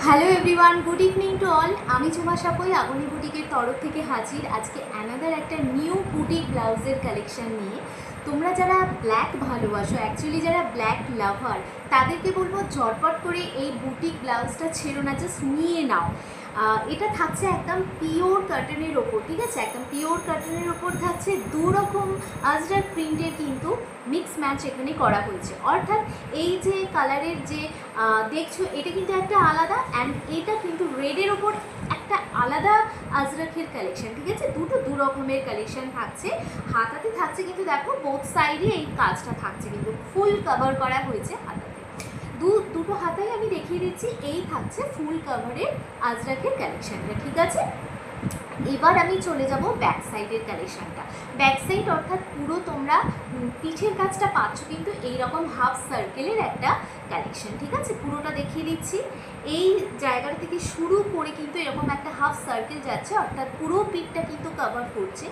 Hello everyone, good evening to all. আমি ঝুমা সাপই আগুনি বুটিকের তরফ থেকে হাজির আজকে অ্যানাদার একটা নিউ বুটিক ব্লাউজের কালেকশন নিয়ে। তোমরা যারা ব্ল্যাক ভালোবাসো, অ্যাকচুয়ালি যারা ব্ল্যাক লাভার, তাদেরকে বলবো ঝটপট করে এই বুটিক ব্লাউজটা ছেড়ো না, জাস্ট নিয়ে নাও। এটা থাকছে একদম পিওর কটনের ওপর, ঠিক আছে, একদম পিওর কটনের ওপর থাকছে দু রকম আজরাক প্রিন্টের কিন্তু মিক্স ম্যাচ এখানে করা হয়েছে। অর্থাৎ এই যে কালারের যে দেখছো এটা কিন্তু একটা আলাদা, অ্যান্ড এটা কিন্তু রেডের ওপর একটা আলাদা আজরাকের কালেকশন, ঠিক আছে। দু রকমের কালেকশন থাকছে। হাতাতে থাকছে কিন্তু দেখো বোথ সাইডে এই কাজটা থাকছে, কিন্তু ফুল কভার করা হয়েছে হাতাতে। দুটো হাতাই আমি দেখিয়ে দিচ্ছি। এই থাকছে ফুল কভারের আজরাকের কালেকশনটা, ঠিক আছে। এবার আমি চলে যাব ব্যাক সাইডের কালেকশানটা। ব্যাক সাইড অর্থাৎ পুরো তোমরা পিঠের কাজটা পাচ্ছ কিন্তু এইরকম হাফ সার্কেলের একটা কালেকশন, ঠিক আছে। পুরোটা দেখিয়ে দিচ্ছি। এই জায়গাটা থেকে শুরু করে কিন্তু এরকম একটা হাফ সার্কেল যাচ্ছে, অর্থাৎ পুরো পিঠটা কিন্তু কভার করছে।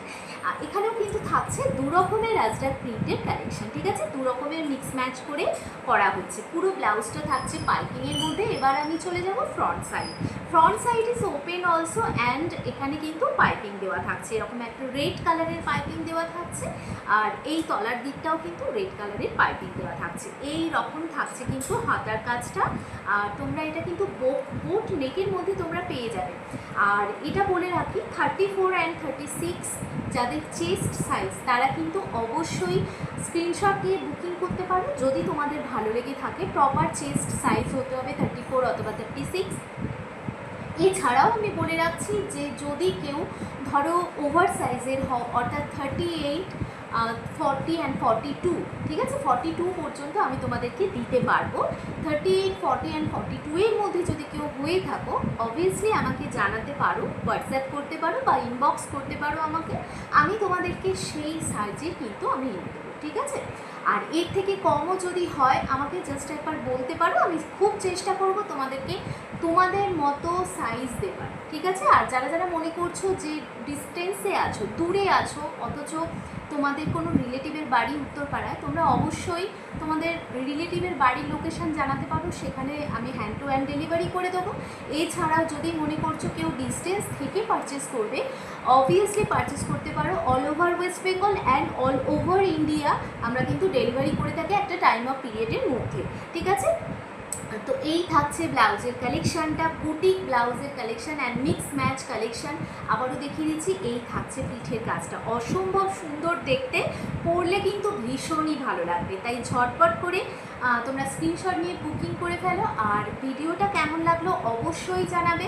এখানেও কিন্তু থাকছে দু রকমের আজরাক প্রিন্টের কালেকশন, ঠিক আছে। দু রকমের মিক্স ম্যাচ করে করা হচ্ছে। পুরো ব্লাউজটা থাকছে পাইপিংয়ের মধ্যে। এবার আমি চলে যাব front side. Front side is open also, and এখানে কিন্তু পাইপিং দেওয়া থাকছে, এরকম একটা রেড কালারের পাইপিং দেওয়া থাকছে। আর এই তলার দিকটাও কিন্তু রেড কালারের পাইপিং দেওয়া থাকছে। এই রকম থাকছে কিন্তু হাতার কাজটা। আর তোমরা এটা কিন্তু বোট নেকের মধ্যে তোমরা পেয়ে যাবে। আর এটা বলে রাখি 34 অ্যান্ড 36 যাদের চেস্ট সাইজ তারা কিন্তু অবশ্যই স্ক্রিনশট দিয়ে বুকিং করতে পারো যদি তোমাদের ভালো লেগে থাকে। প্রপার চেস্ট সাইজ হতে হবে 34 অথবা 36। এছাড়াও আমি বলে রাখছি যে যদি কেউ ধরো ওভার সাইজের হও, অর্থাৎ 38, 40 অ্যান্ড 42, ঠিক আছে, 42 পর্যন্ত আমি তোমাদেরকে দিতে পারবো। 38, 40 অ্যান্ড 42 এর মধ্যে যদি কেউ হয়ে থাকো অবভিয়াসলি আমাকে জানাতে পারো, হোয়াটসঅ্যাপ করতে পারো বা ইনবক্স করতে পারো আমাকে। আমি তোমাদেরকে সেই সাইজের কিন্তু আমি এনে দেবো, ঠিক আছে। আর এর থেকে কমও যদি হয় আমাকে জাস্ট একবার বলতে পারো, আমি খুব চেষ্টা করব তোমাদেরকে তোমাদের মতো সাইজ দেবার, ঠিক আছে। আর যারা যারা মনে করছো যে ডিস্টেন্সে আছো, দূরে আছো, অথচ তোমাদের কোনো রিলেটিভের বাড়ি উত্তরপাড়ায়, তোমরা অবশ্যই তোমাদের রিলেটিভের বাড়ির লোকেশান জানাতে পারো, সেখানে আমি হ্যান্ড টু হ্যান্ড ডেলিভারি করে দেবো। এছাড়াও যদি মনে করছো কেউ ডিস্টেন্স থেকে পারচেস করবে, অবভিয়াসলি পারচেস করতে পারো। All over West Bengal and all over India আমরা কিন্তু ডেলিভারি করে থাকি একটা টাইম অফ পিরিয়ডের মধ্যে, ঠিক আছে। তো এই থাকছে ব্লাউজের কালেকশানটা, বুটিক ব্লাউজের collection and mix match collection. আবারও দেখিয়ে দিচ্ছি, এই থাকছে পিঠের কাজটা, অসম্ভব সুন্দর দেখতে, পরলে কিন্তু ভীষণই ভালো লাগবে। তাই ঝটপট করে তোমরা স্ক্রিনশট নিয়ে বুকিং করে ফেলো। আর ভিডিওটা কেমন লাগলো অবশ্যই জানাবে,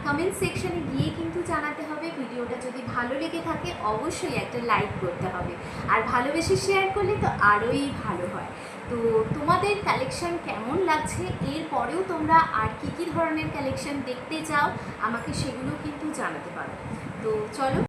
কমেন্ট সেকশানে গিয়ে কিন্তু জানাতে হবে। ভিডিওটা যদি ভালো লেগে থাকে অবশ্যই একটা লাইক করতে হবে, আর ভালোবেসে শেয়ার করলে তো আরোই ভালো হয়। তো তোমাদের কালেকশান কেমন লাগছে, এরপরেও তোমরা আর কী কী ধরনের কালেকশান দেখতে চাও আমাকে সেগুলো কিন্তু জানাতে পারো। তো চলো।